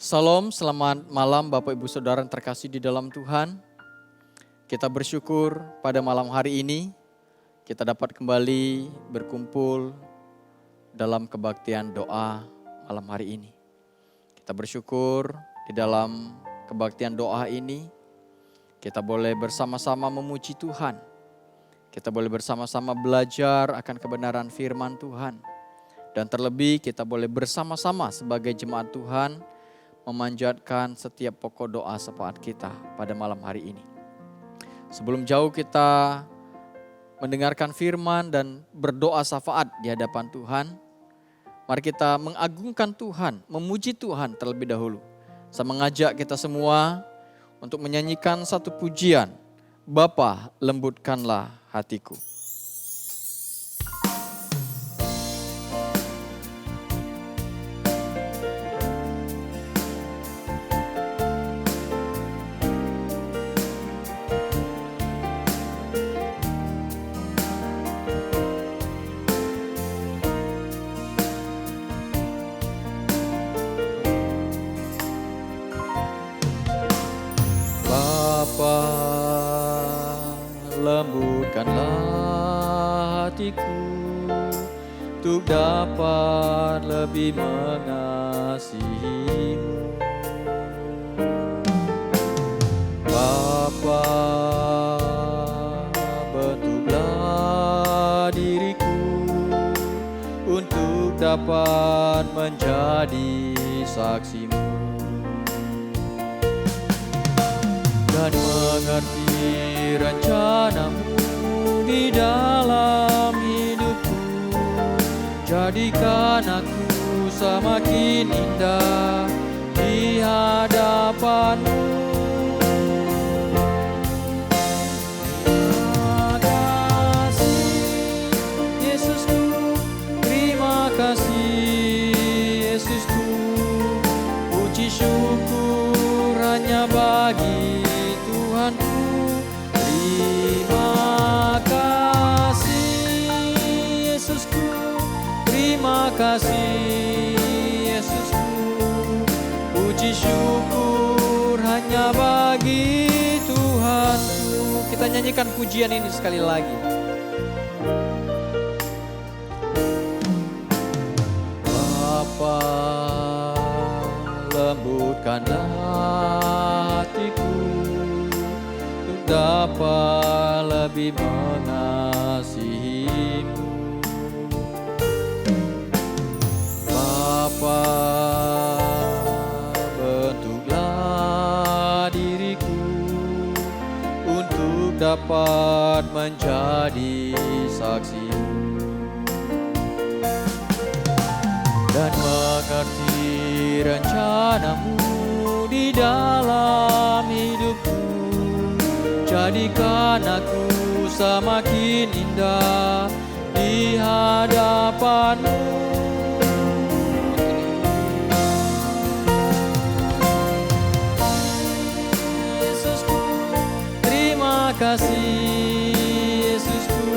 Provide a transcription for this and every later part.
Salam, selamat malam Bapak Ibu Saudara yang terkasih di dalam Tuhan. Kita bersyukur pada malam hari ini kita dapat kembali berkumpul dalam kebaktian doa malam hari ini. Kita bersyukur di dalam kebaktian doa ini kita boleh bersama-sama memuji Tuhan. Kita boleh bersama-sama belajar akan kebenaran firman Tuhan. Dan terlebih kita boleh bersama-sama sebagai jemaat Tuhan memanjatkan setiap pokok doa syafaat kita pada malam hari ini. Sebelum jauh kita mendengarkan firman dan berdoa syafaat di hadapan Tuhan, mari kita mengagungkan Tuhan, memuji Tuhan terlebih dahulu. Saya mengajak kita semua untuk menyanyikan satu pujian, Bapa lembutkanlah hatiku. Lembutkanlah hatiku untuk dapat lebih mengasihimu. Bapa, bentuklah diriku untuk dapat menjadi saksimu dan mengerti rencanamu di dalam hidupku. Jadikan aku semakin indah di hadapanmu. Terima kasih Yesusku, terima kasih Yesusku. Puji syukur hanya bagi Tuhanku. Terima kasih Yesusku, terima kasih Yesusku. Puji syukur hanya bagi Tuhanku. Kita nyanyikan pujian ini sekali lagi. Bapa, lembutkanlah hatiku dapat lebih mengasihimu. Bapa, bentuklah diriku untuk dapat menjadi saksimu dan mengerti rencanamu di dalam hidupku. Jadikan aku semakin indah di hadapanmu. Yesusku, terima kasih Yesusku.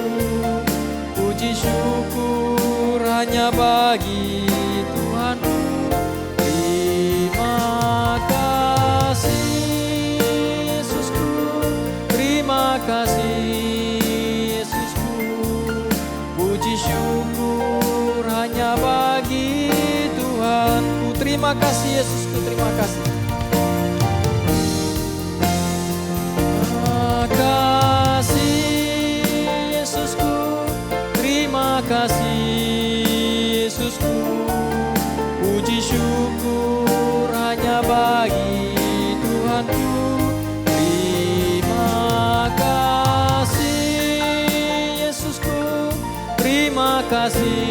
Puji syukur hanya bagi Tuhanku. Terima kasih Yesusku, terima kasih Yesusku. Puji syukur hanya bagi Tuhanku. Terima kasih Yesusku, terima kasih. Terima kasih Yesusku, terima kasih Yesusku. Puji syukur hanya bagi Tuhanku. Terima kasih Yesusku, terima kasih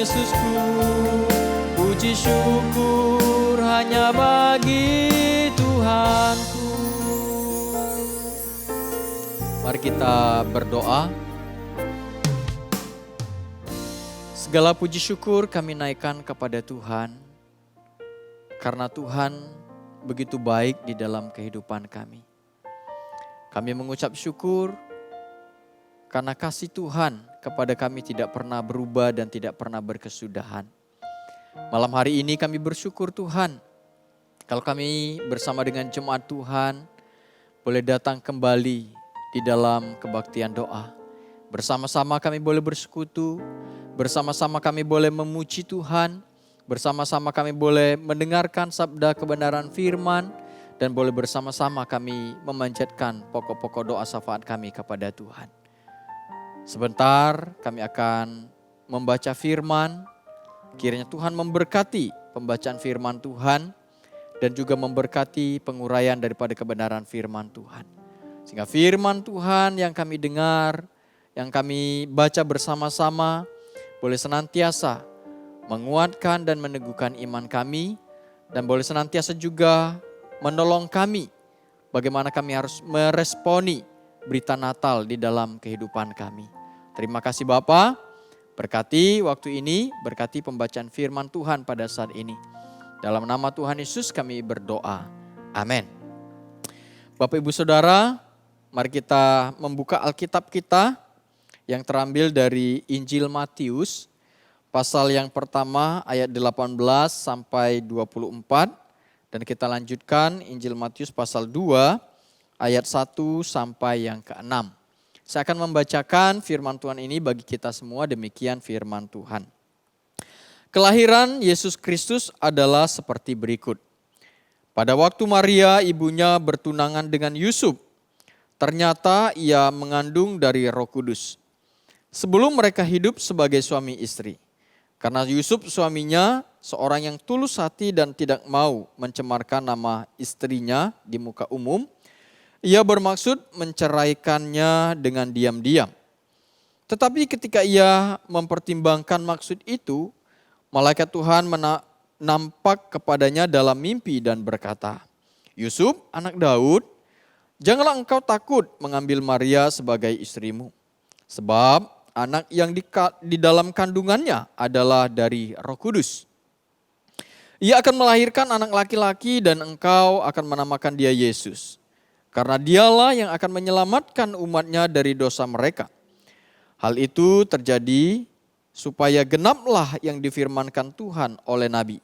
Yesusku. Puji syukur hanya bagi Tuhanku. Mari kita berdoa. Segala puji syukur kami naikkan kepada Tuhan, karena Tuhan begitu baik di dalam kehidupan kami. Kami mengucap syukur karena kasih Tuhan kepada kami tidak pernah berubah dan tidak pernah berkesudahan. Malam hari ini kami bersyukur Tuhan, Kalau kami bersama dengan jemaat Tuhan, boleh datang kembali di dalam kebaktian doa. Bersama-sama kami boleh bersekutu, bersama-sama kami boleh memuji Tuhan, bersama-sama kami boleh mendengarkan sabda kebenaran firman, dan boleh bersama-sama kami memanjatkan pokok-pokok doa syafaat kami kepada Tuhan. Sebentar kami akan membaca firman, kiranya Tuhan memberkati pembacaan firman Tuhan, dan juga memberkati penguraian daripada kebenaran firman Tuhan. Sehingga firman Tuhan yang kami dengar, yang kami baca bersama-sama, boleh senantiasa menguatkan dan meneguhkan iman kami, dan boleh senantiasa juga menolong kami bagaimana kami harus meresponi berita Natal di dalam kehidupan kami. Terima kasih Bapa, berkati waktu ini, berkati pembacaan firman Tuhan pada saat ini. Dalam nama Tuhan Yesus kami berdoa. Amin. Bapak Ibu Saudara, mari kita membuka Alkitab kita yang terambil dari Injil Matius, pasal yang pertama ayat 18 sampai 24. Dan kita lanjutkan Injil Matius pasal 2 ayat 1 sampai yang ke-6. Saya akan membacakan firman Tuhan ini bagi kita semua, demikian firman Tuhan. Kelahiran Yesus Kristus adalah seperti berikut. Pada waktu Maria ibunya bertunangan dengan Yusuf, ternyata ia mengandung dari Roh Kudus. Sebelum mereka hidup sebagai suami istri. Karena Yusuf suaminya seorang yang tulus hati dan tidak mau mencemarkan nama istrinya di muka umum, ia bermaksud menceraikannya dengan diam-diam. Tetapi ketika ia mempertimbangkan maksud itu, malaikat Tuhan nampak kepadanya dalam mimpi dan berkata, "Yusuf, anak Daud, janganlah engkau takut mengambil Maria sebagai istrimu. Sebab anak yang di dalam kandungannya adalah dari Roh Kudus. Ia akan melahirkan anak laki-laki dan engkau akan menamakan dia Yesus. Karena dialah yang akan menyelamatkan umatnya dari dosa mereka. Hal itu terjadi supaya genaplah yang difirmankan Tuhan oleh Nabi.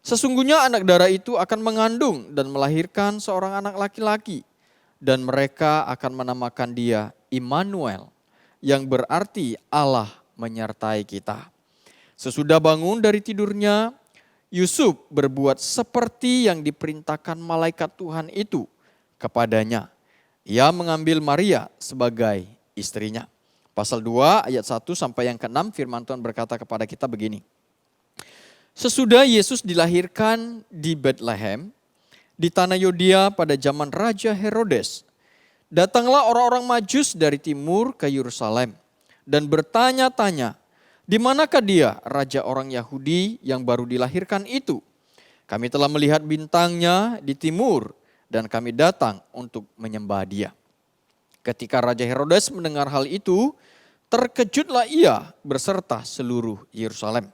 Sesungguhnya anak darah itu akan mengandung dan melahirkan seorang anak laki-laki. Dan mereka akan menamakan dia Immanuel, yang berarti Allah menyertai kita." Sesudah bangun dari tidurnya, Yusuf berbuat seperti yang diperintahkan malaikat Tuhan itu kepadanya. Ia mengambil Maria sebagai istrinya. Pasal 2 ayat 1 sampai yang ke-6 firman Tuhan berkata kepada kita begini. Sesudah Yesus dilahirkan di Bethlehem, di tanah Yudea pada zaman Raja Herodes, datanglah orang-orang Majus dari timur ke Yerusalem dan bertanya-tanya, "Di manakah dia, raja orang Yahudi yang baru dilahirkan itu? Kami telah melihat bintangnya di timur dan kami datang untuk menyembah dia." Ketika Raja Herodes mendengar hal itu, terkejutlah ia beserta seluruh Yerusalem.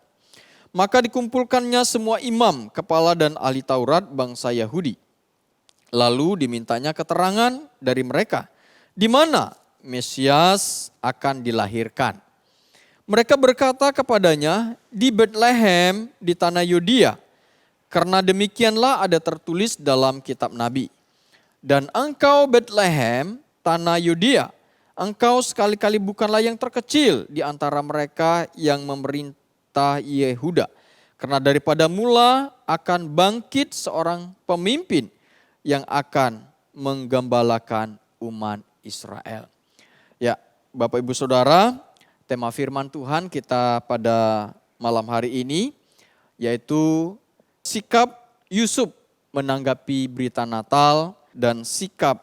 Maka dikumpulkannya semua imam, kepala dan ahli Taurat bangsa Yahudi. Lalu dimintanya keterangan dari mereka, di mana Mesias akan dilahirkan. Mereka berkata kepadanya, "Di Bethlehem di tanah Yudea, karena demikianlah ada tertulis dalam kitab Nabi. Dan engkau Bethlehem, tanah Yudea, engkau sekali-kali bukanlah yang terkecil di antara mereka yang memerintah Yehuda. Karena daripada mula akan bangkit seorang pemimpin yang akan menggembalakan umat Israel." Ya, Bapak Ibu Saudara, tema firman Tuhan kita pada malam hari ini yaitu sikap Yusuf menanggapi berita Natal dan sikap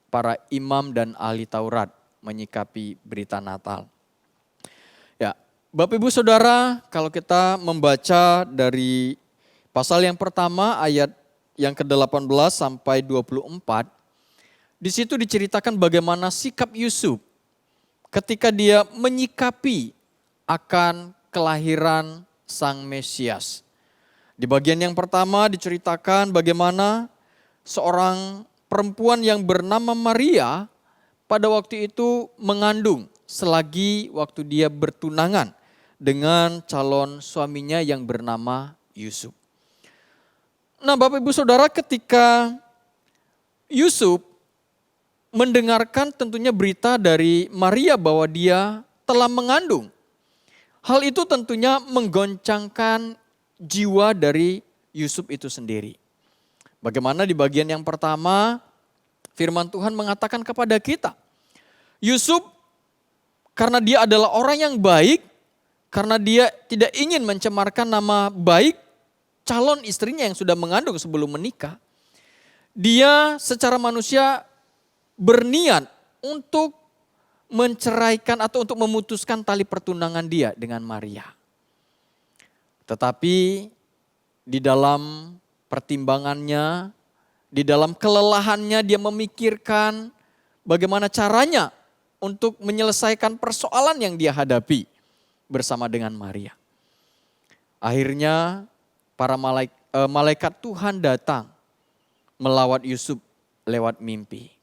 para imam dan ahli Taurat menyikapi berita Natal. Ya, Bapak Ibu Saudara, kalau kita membaca dari pasal yang pertama ayat yang ke-18 sampai 24, di situ diceritakan bagaimana sikap Yusuf ketika dia menyikapi akan kelahiran Sang Mesias. Di bagian yang pertama diceritakan bagaimana seorang perempuan yang bernama Maria pada waktu itu mengandung selagi waktu dia bertunangan dengan calon suaminya yang bernama Yusuf. Nah Bapak Ibu Saudara, ketika Yusuf mendengarkan tentunya berita dari Maria bahwa dia telah mengandung, hal itu tentunya menggoncangkan jiwa dari Yusuf itu sendiri. Bagaimana di bagian yang pertama, firman Tuhan mengatakan kepada kita, Yusuf karena dia adalah orang yang baik, karena dia tidak ingin mencemarkan nama baik calon istrinya yang sudah mengandung sebelum menikah, dia secara manusia berniat untuk menceraikan atau untuk memutuskan tali pertunangan dia dengan Maria. Tetapi di dalam pertimbangannya, di dalam kelelahannya dia memikirkan bagaimana caranya untuk menyelesaikan persoalan yang dia hadapi bersama dengan Maria. Akhirnya para malaikat Tuhan datang melawat Yusuf lewat mimpi.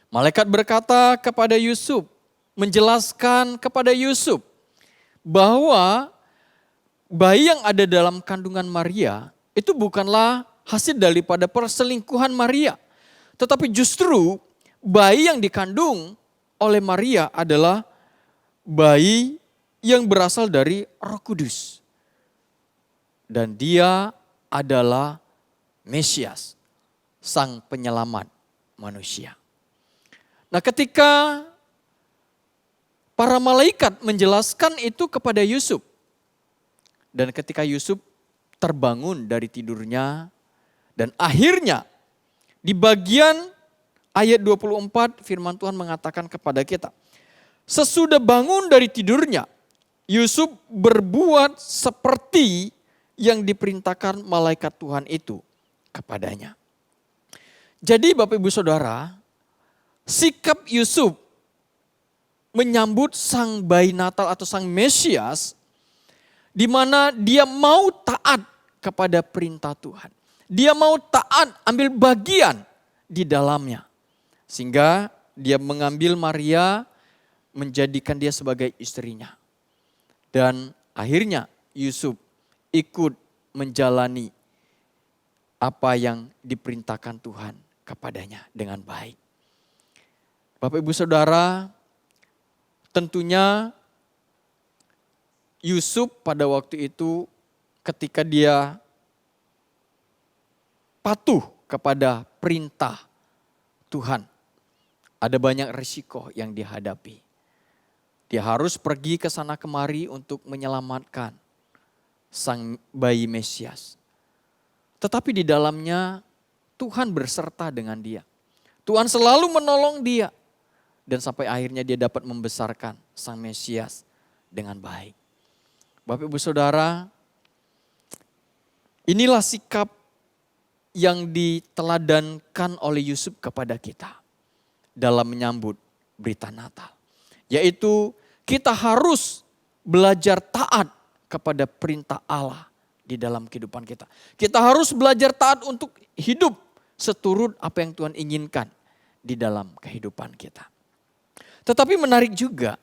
Malaikat berkata kepada Yusuf, menjelaskan kepada Yusuf bahwa bayi yang ada dalam kandungan Maria itu bukanlah hasil daripada perselingkuhan Maria. Tetapi justru bayi yang dikandung oleh Maria adalah bayi yang berasal dari Roh Kudus. Dan dia adalah Mesias, sang penyelamat manusia. Nah ketika para malaikat menjelaskan itu kepada Yusuf, dan ketika Yusuf terbangun dari tidurnya, dan akhirnya di bagian ayat 24 firman Tuhan mengatakan kepada kita, sesudah bangun dari tidurnya, Yusuf berbuat seperti yang diperintahkan malaikat Tuhan itu kepadanya. Jadi Bapak Ibu Saudara, sikap Yusuf menyambut sang bayi Natal atau sang Mesias, di mana dia mau taat kepada perintah Tuhan. Dia mau taat, ambil bagian di dalamnya. Sehingga dia mengambil Maria, menjadikan dia sebagai istrinya. Dan akhirnya Yusuf ikut menjalani apa yang diperintahkan Tuhan kepadanya dengan baik. Bapak Ibu Saudara, tentunya Yusuf pada waktu itu ketika dia patuh kepada perintah Tuhan, ada banyak risiko yang dihadapi. Dia harus pergi ke sana kemari untuk menyelamatkan sang bayi Mesias. Tetapi di dalamnya Tuhan berserta dengan dia. Tuhan selalu menolong dia. Dan sampai akhirnya dia dapat membesarkan sang Mesias dengan baik. Bapak Ibu Saudara, inilah sikap yang diteladankan oleh Yusuf kepada kita dalam menyambut berita Natal. Yaitu kita harus belajar taat kepada perintah Allah di dalam kehidupan kita. Kita harus belajar taat untuk hidup seturut apa yang Tuhan inginkan di dalam kehidupan kita. Tetapi menarik juga,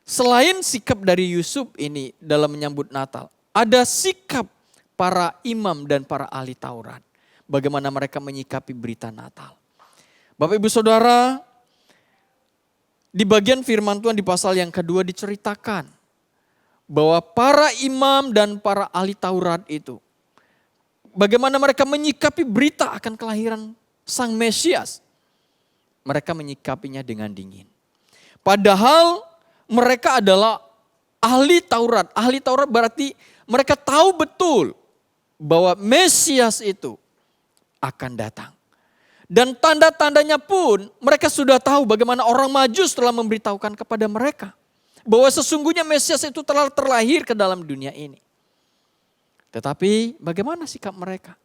selain sikap dari Yusuf ini dalam menyambut Natal, ada sikap para imam dan para ahli Taurat. Bagaimana mereka menyikapi berita Natal. Bapak Ibu Saudara, di bagian firman Tuhan di pasal yang kedua diceritakan bahwa para imam dan para ahli Taurat itu, bagaimana mereka menyikapi berita akan kelahiran sang Mesias. Mereka menyikapinya dengan dingin. Padahal mereka adalah ahli Taurat. Ahli Taurat berarti mereka tahu betul bahwa Mesias itu akan datang. Dan tanda-tandanya pun mereka sudah tahu bagaimana orang Majus telah memberitahukan kepada mereka. Bahwa sesungguhnya Mesias itu telah terlahir ke dalam dunia ini. Tetapi bagaimana sikap mereka?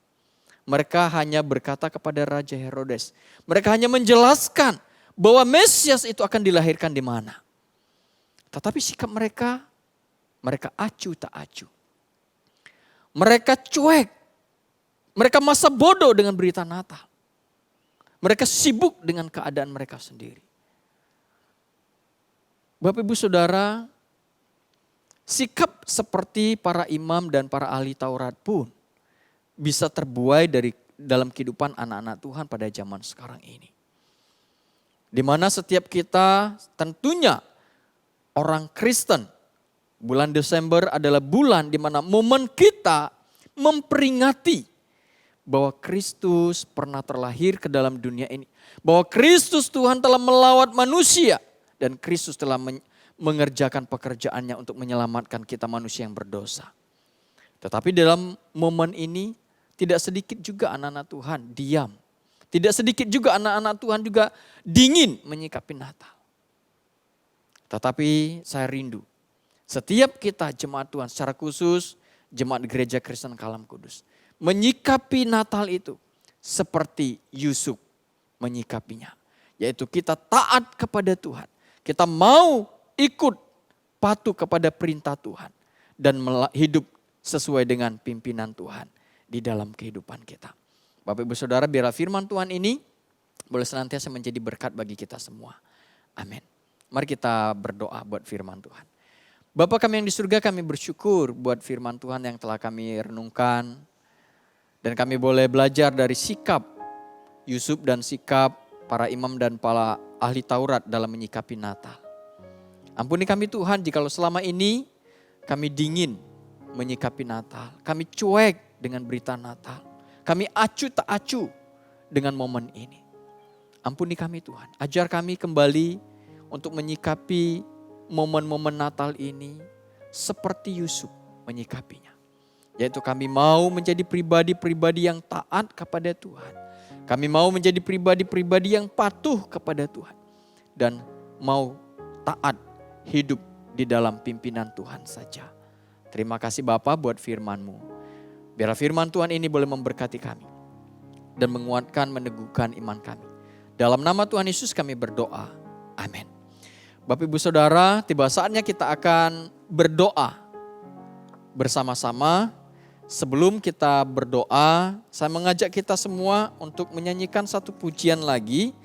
Mereka hanya berkata kepada Raja Herodes. Mereka hanya menjelaskan bahwa Mesias itu akan dilahirkan di mana. Tetapi sikap mereka acuh tak acuh. Mereka cuek. Mereka masa bodoh dengan berita Natal. Mereka sibuk dengan keadaan mereka sendiri. Bapak Ibu Saudara, sikap seperti para imam dan para ahli Taurat pun bisa terbuai dari dalam kehidupan anak-anak Tuhan pada zaman sekarang ini. Di mana setiap kita tentunya orang Kristen, bulan Desember adalah bulan di mana momen kita memperingati bahwa Kristus pernah terlahir ke dalam dunia ini. Bahwa Kristus Tuhan telah melawat manusia dan Kristus telah mengerjakan pekerjaannya untuk menyelamatkan kita manusia yang berdosa. Tetapi dalam momen ini tidak sedikit juga anak-anak Tuhan diam. Tidak sedikit juga anak-anak Tuhan juga dingin menyikapi Natal. Tetapi saya rindu setiap kita jemaat Tuhan secara khusus jemaat Gereja Kristen Kalam Kudus menyikapi Natal itu seperti Yusuf menyikapinya. Yaitu kita taat kepada Tuhan. Kita mau ikut patuh kepada perintah Tuhan. Dan hidup sesuai dengan pimpinan Tuhan di dalam kehidupan kita. Bapak Ibu Saudara, biarlah firman Tuhan ini boleh senantiasa menjadi berkat bagi kita semua. Amin. Mari kita berdoa buat firman Tuhan. Bapa kami yang di surga, kami bersyukur buat firman Tuhan yang telah kami renungkan. Dan kami boleh belajar dari sikap Yusuf dan sikap para imam dan para ahli Taurat dalam menyikapi Natal. Ampuni kami Tuhan jikalau selama ini kami dingin menyikapi Natal. Kami cuek dengan berita Natal. Kami acuh tak acuh dengan momen ini. Ampuni kami Tuhan. Ajar kami kembali untuk menyikapi momen-momen Natal ini seperti Yusuf menyikapinya. Yaitu kami mau menjadi pribadi-pribadi yang taat kepada Tuhan. Kami mau menjadi pribadi-pribadi yang patuh kepada Tuhan. Dan mau taat hidup di dalam pimpinan Tuhan saja. Terima kasih Bapa buat firman-Mu. Biarlah firman Tuhan ini boleh memberkati kami. Dan menguatkan, meneguhkan iman kami. Dalam nama Tuhan Yesus kami berdoa. Amin. Bapak Ibu Saudara, tiba saatnya kita akan berdoa bersama-sama. Sebelum kita berdoa, saya mengajak kita semua untuk menyanyikan satu pujian lagi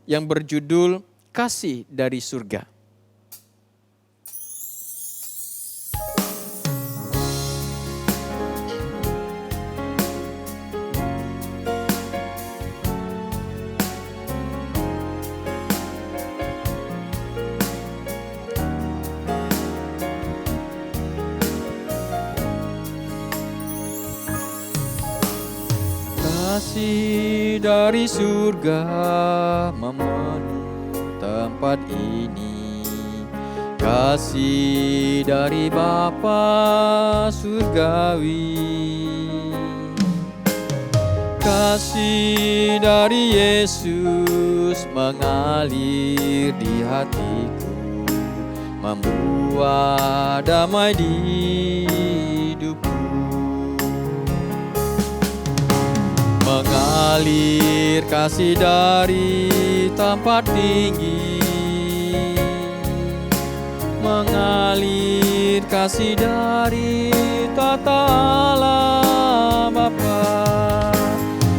yang berjudul Kasih dari Surga. Kasih dari surga memenuhi tempat ini. Kasih dari Bapa surgawi. Kasih dari Yesus mengalir di hatiku. Membuat damai di hidupku. Mengalir kasih dari tempat tinggi. Mengalir kasih dari tata Allah Bapa.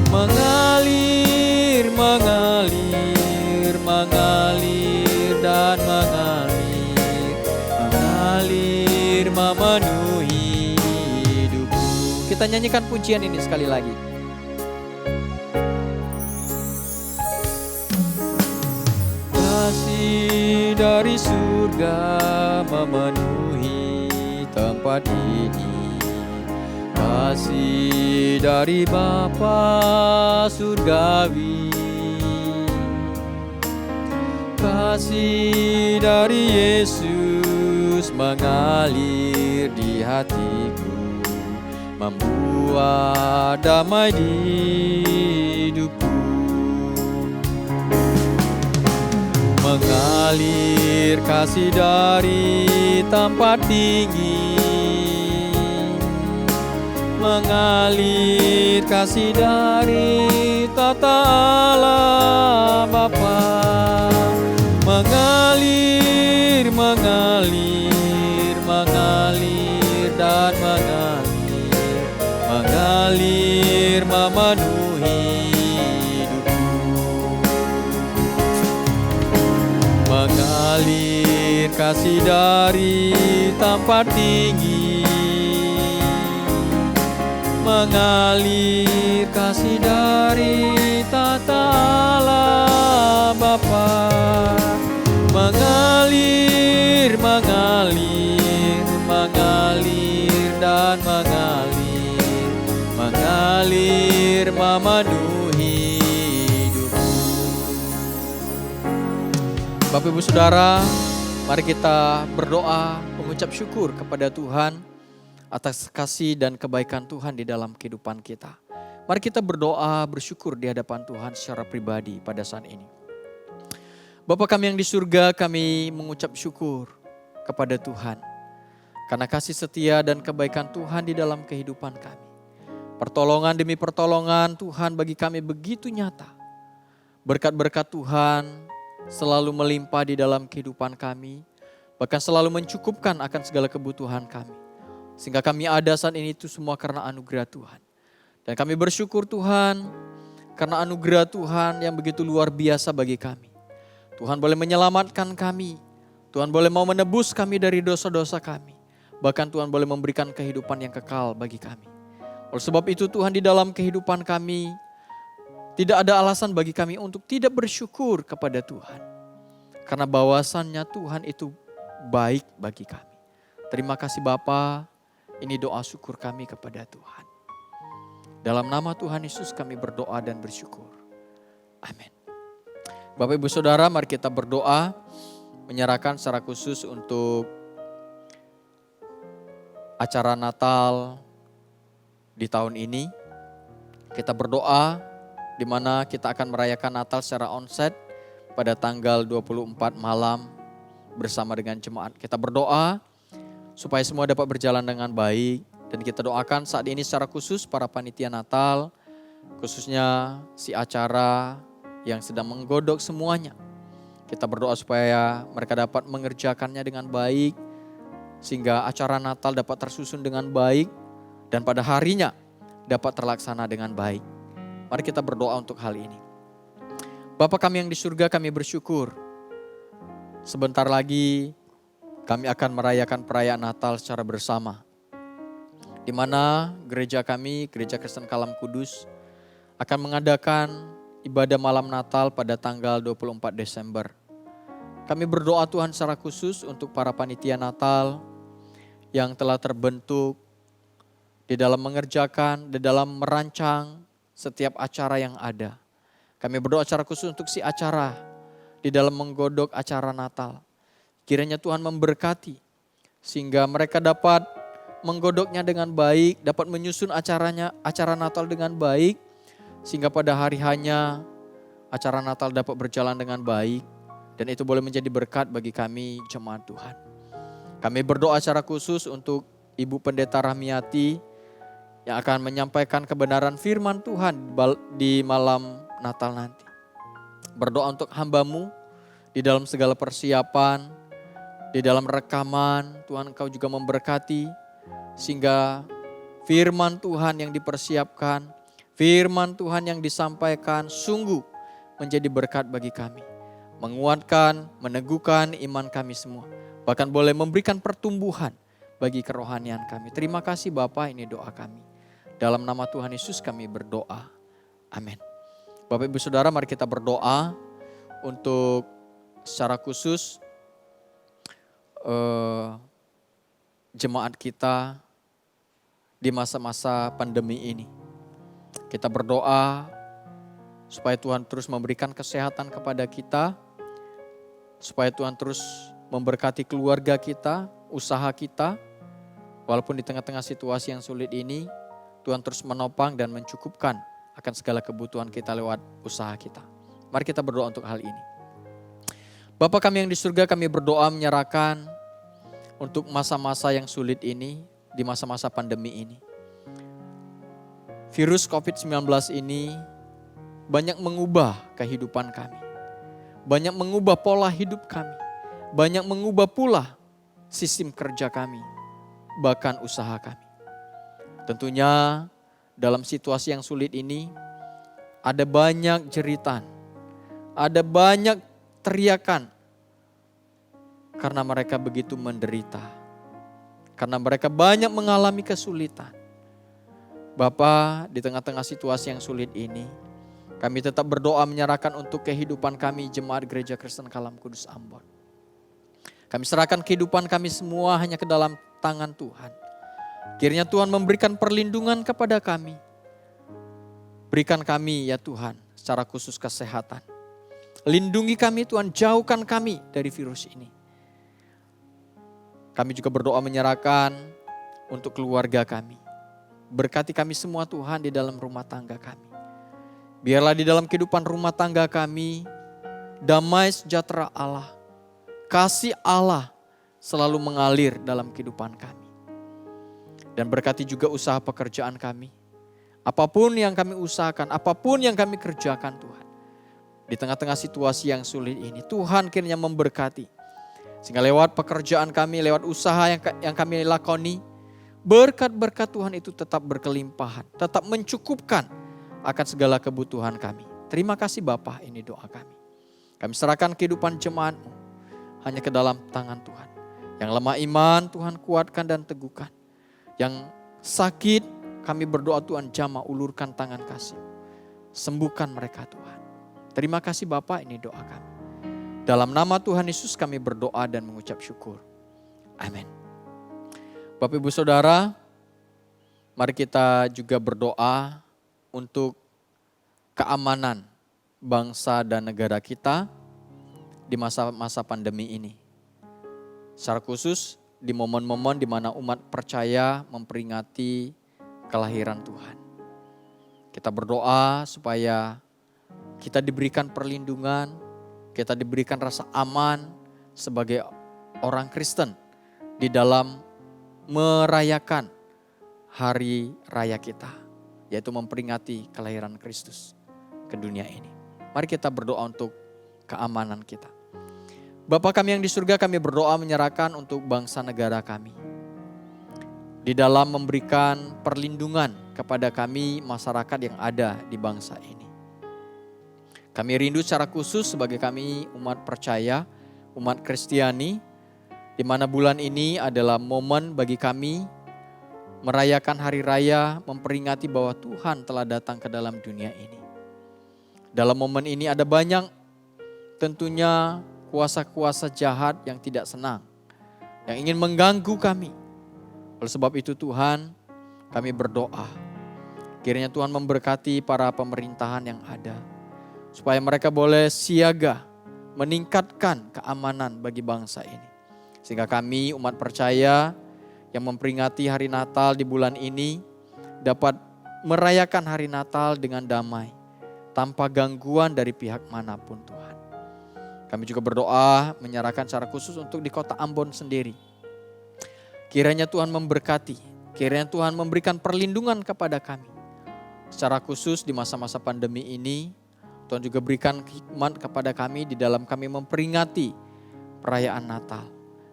Mengalir, mengalir, mengalir dan mengalir. Mengalir memenuhi hidupku. Kita nyanyikan pujian ini sekali lagi. Kasih dari surga memenuhi tempat ini. Kasih dari Bapa surgawi. Kasih dari Yesus mengalir di hatiku. Membuat damai di hidupku. Mengalir kasih dari tempat tinggi. Mengalir kasih dari tata Allah Bapa. Mengalir, mengalir, mengalir dan mengalir. Mengalir memenuhi mengalir kasih dari tempat tinggi. mengalir kasih dari tata Allah Bapa. Mengalir, mengalir, mengalir dan mengalir, mengalir memenuhi hidupku. Bapak Ibu Saudara, mari kita berdoa mengucap syukur kepada Tuhan atas kasih dan kebaikan Tuhan di dalam kehidupan kita. Mari kita berdoa bersyukur di hadapan Tuhan secara pribadi pada saat ini. Bapa kami yang di surga, kami mengucap syukur kepada Tuhan karena kasih setia dan kebaikan Tuhan di dalam kehidupan kami. Pertolongan demi pertolongan Tuhan bagi kami begitu nyata. Berkat-berkat Tuhan selalu melimpah di dalam kehidupan kami, bahkan selalu mencukupkan akan segala kebutuhan kami. Sehingga kami ada saat ini itu semua karena anugerah Tuhan. Dan kami bersyukur Tuhan karena anugerah Tuhan yang begitu luar biasa bagi kami. Tuhan boleh menyelamatkan kami. Tuhan boleh mau menebus kami dari dosa-dosa kami. Bahkan Tuhan boleh memberikan kehidupan yang kekal bagi kami. Oleh sebab itu Tuhan di dalam kehidupan kami, tidak ada alasan bagi kami untuk tidak bersyukur kepada Tuhan. Karena bahwasannya Tuhan itu baik bagi kami. Terima kasih Bapa, ini doa syukur kami kepada Tuhan. Dalam nama Tuhan Yesus kami berdoa dan bersyukur. Amin. Bapak Ibu Saudara, mari kita berdoa menyerahkan secara khusus untuk acara Natal di tahun ini. Kita berdoa di mana kita akan merayakan Natal secara onsite pada tanggal 24 malam bersama dengan jemaat. Kita berdoa supaya semua dapat berjalan dengan baik dan kita doakan saat ini secara khusus para panitia Natal, khususnya si acara yang sedang menggodok semuanya. Kita berdoa supaya mereka dapat mengerjakannya dengan baik sehingga acara Natal dapat tersusun dengan baik dan pada harinya dapat terlaksana dengan baik. Mari kita berdoa untuk hal ini. Bapa kami yang di surga, kami bersyukur. Sebentar lagi kami akan merayakan perayaan Natal secara bersama. Di mana gereja kami, Gereja Kristen Kalam Kudus, akan mengadakan ibadah malam Natal pada tanggal 24 Desember. Kami berdoa Tuhan secara khusus untuk para panitia Natal yang telah terbentuk di dalam mengerjakan, di dalam merancang setiap acara yang ada. Kami berdoa secara khusus untuk si acara di dalam menggodok acara Natal. Kiranya Tuhan memberkati sehingga mereka dapat menggodoknya dengan baik, dapat menyusun acara Natal dengan baik. Sehingga pada hari hanya acara Natal dapat berjalan dengan baik. Dan itu boleh menjadi berkat bagi kami jemaat Tuhan. Kami berdoa secara khusus untuk Ibu Pendeta Rahmiati yang akan menyampaikan kebenaran firman Tuhan di malam Natal nanti. Berdoa untuk hamba-Mu di dalam segala persiapan, di dalam rekaman, Tuhan Engkau juga memberkati. Sehingga firman Tuhan yang dipersiapkan, firman Tuhan yang disampaikan sungguh menjadi berkat bagi kami. Menguatkan, meneguhkan iman kami semua. Bahkan boleh memberikan pertumbuhan bagi kerohanian kami. Terima kasih Bapa, ini doa kami. Dalam nama Tuhan Yesus kami berdoa. Amin. Bapak Ibu Saudara, mari kita berdoa untuk secara khusus jemaat kita di masa-masa pandemi ini. Kita berdoa supaya Tuhan terus memberikan kesehatan kepada kita, supaya Tuhan terus memberkati keluarga kita, usaha kita, walaupun di tengah-tengah situasi yang sulit ini, Tuhan terus menopang dan mencukupkan akan segala kebutuhan kita lewat usaha kita. Mari kita berdoa untuk hal ini. Bapa kami yang di surga, kami berdoa menyerahkan untuk masa-masa yang sulit ini, di masa-masa pandemi ini. Virus COVID-19 ini banyak mengubah kehidupan kami. Banyak mengubah pola hidup kami. Banyak mengubah pula sistem kerja kami. Bahkan usaha kami. Tentunya dalam situasi yang sulit ini ada banyak jeritan. Ada banyak teriakan. Karena mereka begitu menderita. Karena mereka banyak mengalami kesulitan. Bapa, di tengah-tengah situasi yang sulit ini, kami tetap berdoa menyerahkan untuk kehidupan kami Jemaat Gereja Kristen Kalam Kudus Ambon. Kami serahkan kehidupan kami semua hanya ke dalam tangan Tuhan. Kiranya Tuhan memberikan perlindungan kepada kami. Berikan kami ya Tuhan secara khusus kesehatan. Lindungi kami Tuhan, jauhkan kami dari virus ini. Kami juga berdoa menyerahkan untuk keluarga kami. Berkati kami semua Tuhan di dalam rumah tangga kami. Biarlah di dalam kehidupan rumah tangga kami, damai sejahtera Allah, kasih Allah selalu mengalir dalam kehidupan kami. Dan berkati juga usaha pekerjaan kami. Apapun yang kami usahakan, apapun yang kami kerjakan Tuhan. Di tengah-tengah situasi yang sulit ini, Tuhan kiranya memberkati. Sehingga lewat pekerjaan kami, lewat usaha yang kami lakoni, berkat-berkat Tuhan itu tetap berkelimpahan, tetap mencukupkan akan segala kebutuhan kami. Terima kasih Bapa, ini doa kami. Kami serahkan kehidupan jemaat-Mu hanya ke dalam tangan Tuhan. Yang lemah iman Tuhan kuatkan dan teguhkan. Yang sakit kami berdoa Tuhan jamah ulurkan tangan kasih. Sembuhkan mereka Tuhan. Terima kasih Bapa, ini doa kami. Dalam nama Tuhan Yesus kami berdoa dan mengucap syukur. Amin. Bapak Ibu Saudara, mari kita juga berdoa untuk keamanan bangsa dan negara kita di masa-masa pandemi ini. Secara khusus di momen-momen di mana umat percaya memperingati kelahiran Tuhan. Kita berdoa supaya kita diberikan perlindungan, kita diberikan rasa aman sebagai orang Kristen di dalam merayakan hari raya kita, yaitu memperingati kelahiran Kristus ke dunia ini. Mari kita berdoa untuk keamanan kita. Bapa kami yang di surga, kami berdoa menyerahkan untuk bangsa negara kami. Di dalam memberikan perlindungan kepada kami masyarakat yang ada di bangsa ini. Kami rindu secara khusus sebagai kami umat percaya, umat Kristiani, di mana bulan ini adalah momen bagi kami merayakan hari raya, memperingati bahwa Tuhan telah datang ke dalam dunia ini. Dalam momen ini ada banyak tentunya kuasa-kuasa jahat yang tidak senang, yang ingin mengganggu kami. Oleh sebab itu Tuhan, kami berdoa, kiranya Tuhan memberkati para pemerintahan yang ada, supaya mereka boleh siaga, meningkatkan keamanan bagi bangsa ini. Sehingga kami umat percaya yang memperingati hari Natal di bulan ini dapat merayakan hari Natal dengan damai, tanpa gangguan dari pihak manapun Tuhan. Kami juga berdoa menyerahkan secara khusus untuk di kota Ambon sendiri. Kiranya Tuhan memberkati, kiranya Tuhan memberikan perlindungan kepada kami. Secara khusus di masa-masa pandemi ini, Tuhan juga berikan hikmat kepada kami di dalam kami memperingati perayaan Natal.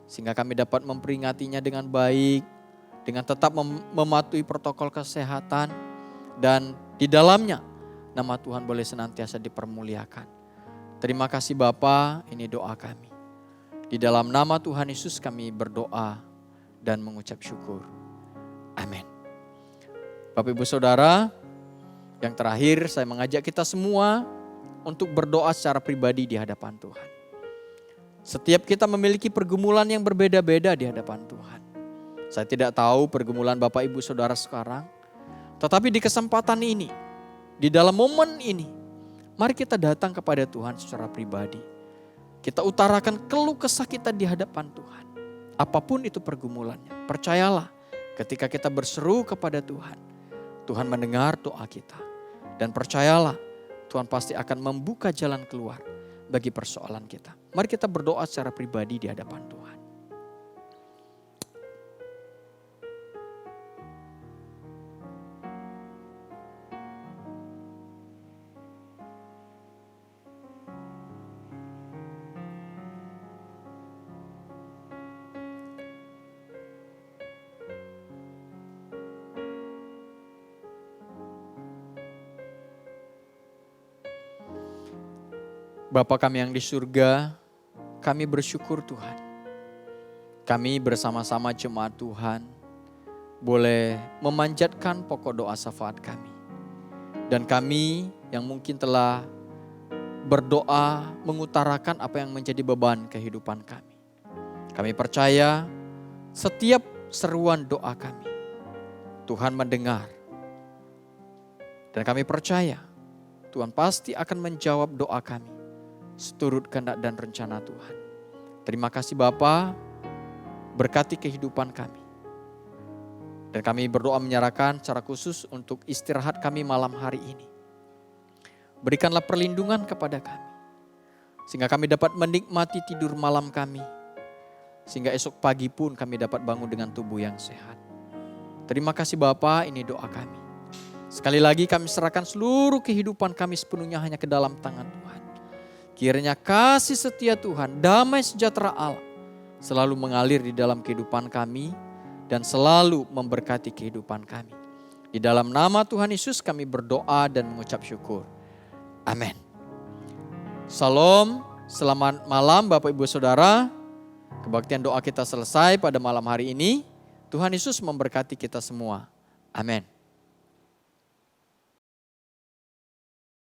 Sehingga kami dapat memperingatinya dengan baik, dengan tetap mematuhi protokol kesehatan, dan di dalamnya nama Tuhan boleh senantiasa dipermuliakan. Terima kasih Bapa, ini doa kami. Di dalam nama Tuhan Yesus kami berdoa dan mengucap syukur. Amin. Bapak Ibu Saudara, yang terakhir saya mengajak kita semua untuk berdoa secara pribadi di hadapan Tuhan. Setiap kita memiliki pergumulan yang berbeda-beda di hadapan Tuhan. Saya tidak tahu pergumulan Bapak Ibu Saudara sekarang, tetapi di kesempatan ini, di dalam momen ini, mari kita datang kepada Tuhan secara pribadi. Kita utarakan keluh kesah kita di hadapan Tuhan. Apapun itu pergumulannya, percayalah ketika kita berseru kepada Tuhan, Tuhan mendengar doa kita. Dan percayalah, Tuhan pasti akan membuka jalan keluar bagi persoalan kita. Mari kita berdoa secara pribadi di hadapan Tuhan. Bapa kami yang di surga, kami bersyukur Tuhan. Kami bersama-sama jemaat Tuhan boleh memanjatkan pokok doa syafaat kami. Dan kami yang mungkin telah berdoa mengutarakan apa yang menjadi beban kehidupan kami. Kami percaya setiap seruan doa kami, Tuhan mendengar. Dan kami percaya Tuhan pasti akan menjawab doa kami seturut kehendak dan rencana Tuhan. Terima kasih Bapa, berkati kehidupan kami. Dan kami berdoa menyerahkan secara khusus untuk istirahat kami malam hari ini. Berikanlah perlindungan kepada kami, sehingga kami dapat menikmati tidur malam kami, sehingga esok pagi pun kami dapat bangun dengan tubuh yang sehat. Terima kasih Bapa, ini doa kami. Sekali lagi kami serahkan seluruh kehidupan kami sepenuhnya hanya ke dalam tangan Tuhan. Kiranya kasih setia Tuhan, damai sejahtera Allah selalu mengalir di dalam kehidupan kami dan selalu memberkati kehidupan kami. Di dalam nama Tuhan Yesus kami berdoa dan mengucap syukur. Amin. Salam, selamat malam Bapak Ibu Saudara. Kebaktian doa kita selesai pada malam hari ini. Tuhan Yesus memberkati kita semua. Amin.